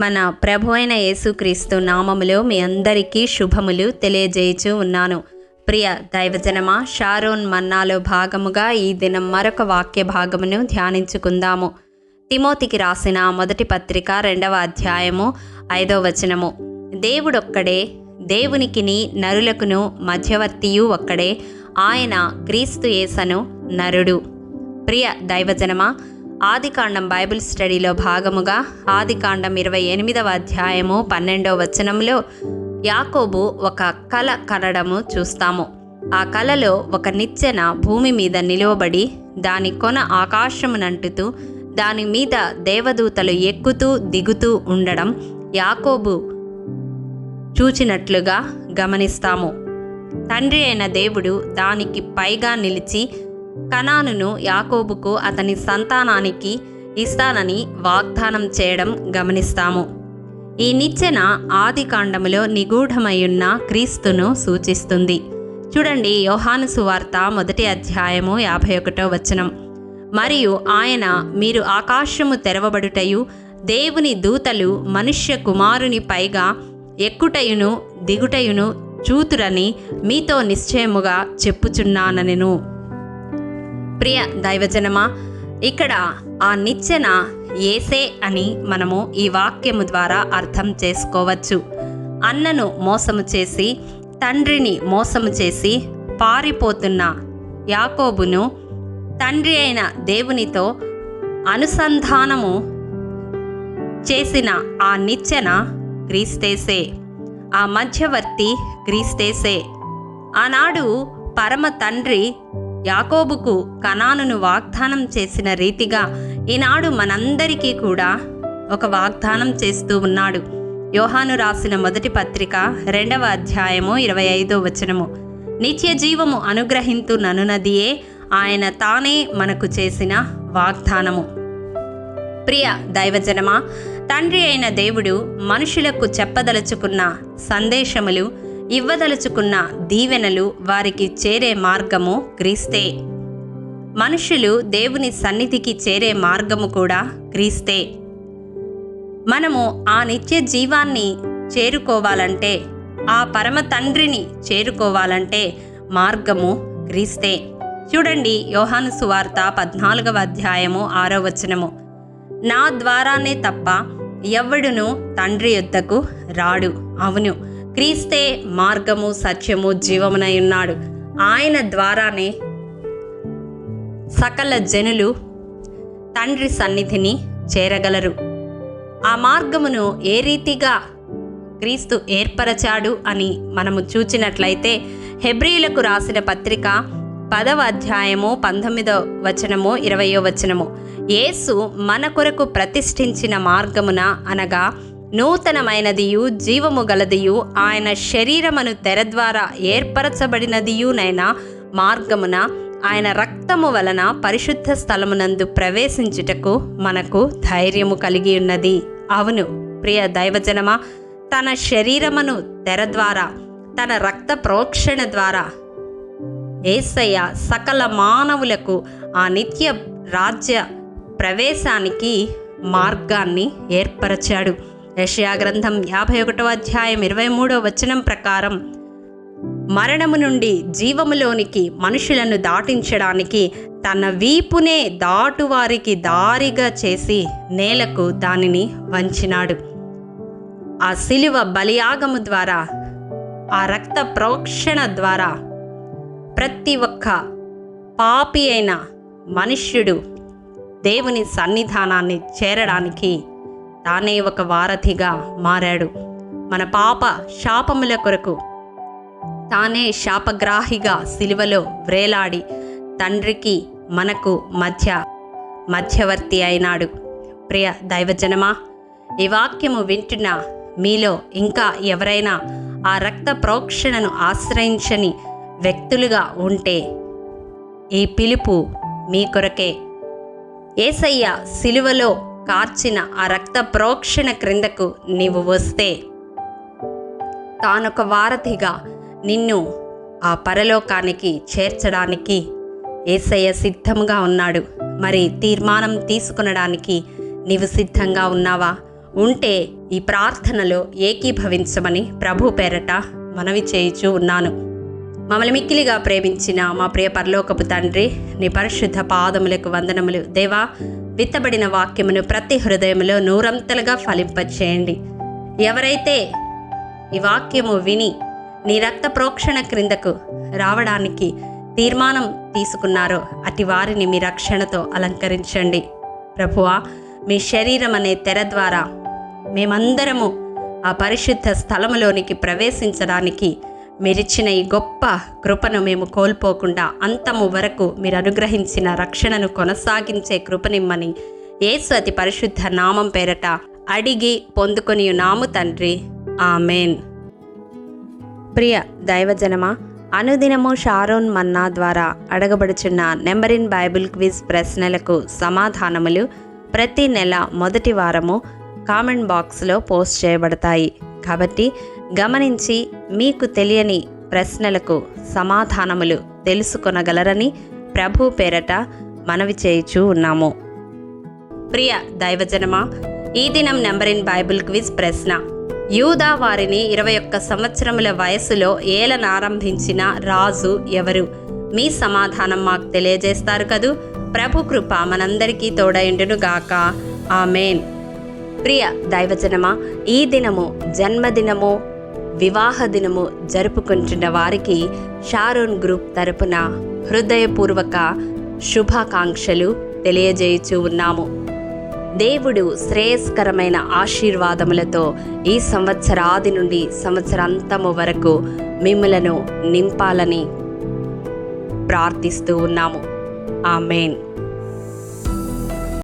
మన ప్రభు అయిన యేసుక్రీస్తు నామములో మీ అందరికీ శుభములు తెలియజేయచూ ఉన్నాను. ప్రియ దైవజనమా, షారోన్ మన్నాలో భాగముగా ఈ దినం మరొక వాక్య భాగమును ధ్యానించుకుందాము. తిమోతికి రాసిన మొదటి పత్రిక 2వ అధ్యాయము 5వ వచనము. దేవుడొక్కడే, దేవునికిని నరులకును మధ్యవర్తియు ఒక్కడే, ఆయన క్రీస్తు యేసను నరుడు. ప్రియ దైవజనమా, ఆదికాండం బైబిల్ స్టడీలో భాగముగా ఆదికాండం 28వ అధ్యాయము 12వ వచనంలో యాకోబు ఒక కల కనడము చూస్తాము. ఆ కలలో ఒక నిచ్చెన భూమి మీద నిలువబడి దాని కొన ఆకాశమునంటుతూ దాని మీద దేవదూతలు ఎక్కుతూ దిగుతూ ఉండడం యాకోబు చూచినట్లుగా గమనిస్తాము. తండ్రి అయిన దేవుడు దానికి పైగా నిలిచి కనానును యాకోబుకు అతని సంతానానికి ఇస్తానని వాగ్దానం చేయడం గమనిస్తాము. ఈ నిచ్చెన ఆదికాండములో నిగూఢమయ్యున్న క్రీస్తును సూచిస్తుంది. చూడండి, యోహాను సువార్త 1వ అధ్యాయము 51వ వచనం. మరియు ఆయన, మీరు ఆకాశము తెరవబడుటయు దేవుని దూతలు మనుష్య కుమారుని పైగా ఎక్కుటయును దిగుటయును చూతురని మీతో నిశ్చయముగా చెప్పుచున్నానెను. ప్రియ దైవజనమా, ఇక్కడ ఆ నిచ్చెన యేసే అని మనము ఈ వాక్యము ద్వారా అర్థం చేసుకోవచ్చు. అన్నను మోసము చేసి, తండ్రిని మోసము చేసి పారిపోతున్న యాకోబును తండ్రి అయిన దేవునితో అనుసంధానము చేసిన ఆ నిచ్చెన క్రీస్తేసే, ఆ మధ్యవర్తి క్రీస్తేసే. ఆనాడు పరమ తండ్రి యాకోబుకు కనానును వాగ్దానం చేసిన రీతిగా ఈనాడు మనందరికీ కూడా ఒక వాగ్దానం చేస్తూ ఉన్నాడు. యోహాను రాసిన మొదటి పత్రిక 2వ అధ్యాయము 25వ వచనము. నిత్య జీవము అనుగ్రహింతు ననునదియే ఆయన తానే మనకు చేసిన వాగ్దానము. ప్రియ దైవజనమా, తండ్రి అయిన దేవుడు మనుషులకు చెప్పదలుచుకున్న సందేశములు, ఇవ్వదలుచుకున్న దీవెనలు వారికి చేరే మార్గము క్రీస్తే. మనుషులు దేవుని సన్నిధికి చేరే మార్గము కూడా క్రీస్తే. మనము ఆ నిత్య జీవాన్ని చేరుకోవాలంటే, ఆ పరమ తండ్రిని చేరుకోవాలంటే మార్గము క్రీస్తే. చూడండి, యోహాను సువార్త 14వ అధ్యాయము 6వ వచనము. నా ద్వారానే తప్ప ఎవ్వడును తండ్రి యొద్దకు రాడు. అవును, క్రీస్తే మార్గము, సత్యము, జీవమునై ఉన్నాడు. ఆయన ద్వారానే సకల జనులు తండ్రి సన్నిధిని చేరగలరు. ఆ మార్గమును ఏ రీతిగా క్రీస్తు ఏర్పరచాడు అని మనము చూచినట్లయితే, హెబ్రీయులకు రాసిన పత్రిక 10వ అధ్యాయము 19వ వచనము 20వ వచనము. యేసు మన కొరకు ప్రతిష్ఠించిన మార్గమున, అనగా నూతనమైనదియు జీవము గలదియు ఆయన శరీరమును తెర ద్వారా ఏర్పరచబడినదియునైన మార్గమున ఆయన రక్తము వలన పరిశుద్ధ స్థలమునందు ప్రవేశించుటకు మనకు ధైర్యము కలిగి ఉన్నది. అవును ప్రియ దైవజనమా, తన శరీరమును తెర ద్వారా, తన రక్త ప్రోక్షణ ద్వారా యేసయ్య సకల మానవులకు ఆ నిత్య రాజ్య ప్రవేశానికి మార్గాన్ని ఏర్పరచాడు. యెషయా గ్రంథం 51వ అధ్యాయం 23వ వచనం ప్రకారం, మరణము నుండి జీవములోనికి మనుషులను దాటించడానికి తన వీపునే దాటువారికి దారిగా చేసి నేలకు దానిని వంచినాడు. ఆ శిలువ బలియాగము ద్వారా, ఆ రక్త ప్రోక్షణ ద్వారా ప్రతి ఒక్క పాపి అయిన మనుష్యుడు దేవుని సన్నిధానాన్ని చేరడానికి తానే ఒక వారధిగా మారాడు. మన పాప శాపముల కొరకు తానే శాపగ్రాహిగా సిలువలో వ్రేలాడి తండ్రికి మనకు మధ్యవర్తి అయినాడు. ప్రియ దైవజనమా, ఈ వాక్యము వింటున్న మీలో ఇంకా ఎవరైనా ఆ రక్త ప్రోక్షణను ఆశ్రయించని వ్యక్తులుగా ఉంటే ఈ పిలుపు మీ కొరకే. యేసయ్య సిలువలో కార్చిన ఆ రక్త ప్రోక్షణ క్రిందకు నీవు వస్తే తానొక వారధిగా నిన్ను ఆ పరలోకానికి చేర్చడానికి యేసయ్య సిద్ధంగా ఉన్నాడు. మరి తీర్మానం తీసుకొనడానికి నీవు సిద్ధంగా ఉన్నావా? ఉంటే ఈ ప్రార్థనలో ఏకీభవించమని ప్రభు పేరట మనవి చేయుచూ ఉన్నాను. మమ్మల్ని మిక్కిలిగా ప్రేమించిన మా ప్రియ పరలోకపు తండ్రి, నీ పరిశుద్ధ పాదములకు వందనములు. దేవా, విత్తబడిన వాక్యమును ప్రతి హృదయంలో నూరంతలుగా ఫలింపచేయండి. ఎవరైతే ఈ వాక్యము విని నీ రక్త ప్రోక్షణ క్రిందకు రావడానికి తీర్మానం తీసుకున్నారో అటు వారిని మీ రక్షణతో అలంకరించండి. ప్రభువా, మీ శరీరం అనే తెర ద్వారా మేమందరము ఆ పరిశుద్ధ స్థలములోనికి ప్రవేశించడానికి మీరిచ్చిన ఈ గొప్ప కృపను మేము కోల్పోకుండా అంతము వరకు మీరు అనుగ్రహించిన రక్షణను కొనసాగించే కృపనిమ్మని యేసు అతి పరిశుద్ధ నామం పేరట అడిగి పొందుకొని నాము తండ్రి, ఆమెన్. ప్రియ దైవజనమా, అనుదినము షారోన్ మన్నా ద్వారా అడగబడుచున్న నెంబర్ ఇన్ బైబిల్ క్విజ్ ప్రశ్నలకు సమాధానములు ప్రతి నెల మొదటి వారము కామెంట్ బాక్స్లో పోస్ట్ చేయబడతాయి. కాబట్టి గమనించి మీకు తెలియని ప్రశ్నలకు సమాధానములు తెలుసుకొనగలరని ప్రభు పేరట మనవి చేయుచూ ఉన్నాము. ప్రియ దైవజనమా, ఈ దినం నెంబర్ ఇన్ బైబిల్ క్విజ్ ప్రశ్న: యూదా వారిని 21 సంవత్సరముల వయసులో ఏలనారంభించిన రాజు ఎవరు? మీ సమాధానం మాకు తెలియజేస్తారు కదూ. ప్రభు కృప మనందరికీ తోడైండును గాక. ఆమెన్. ప్రియ దైవజనమా, ఈ దినము జన్మదినము, వివాహ దినము జరుపుకుంటున్న వారికి షారోన్ గ్రూప్ తరపున హృదయపూర్వక శుభాకాంక్షలు తెలియజేయుచూ ఉన్నాము. దేవుడు శ్రేయస్కరమైన ఆశీర్వాదములతో ఈ సంవత్సరాది నుండి సంవత్సరాంతము వరకు మిమ్ములను నింపాలని ప్రార్థిస్తూ ఉన్నాము. ఆమెన్.